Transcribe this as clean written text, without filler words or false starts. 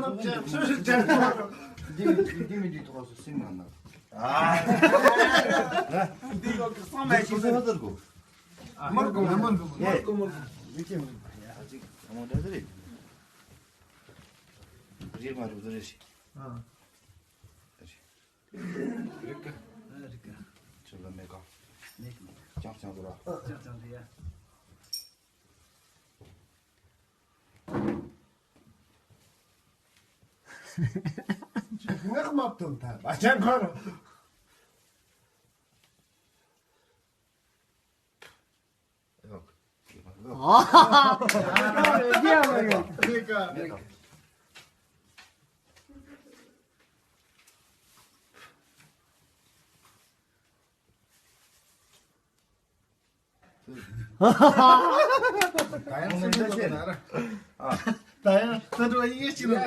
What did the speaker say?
yapacağım. Söyleyeceğim. Dimi dit olsun sinmanlar. Digo que só Ne hazır bu? Marco. Bitim. Ama da değil. Bir var bu reşi. Rika. Şurada meka. Çam çam dura. Ne yaptın ta? Açan konu. Yok. Rika. Meka. Dayan sen de şey. Dayan. Sen de iyi geçin.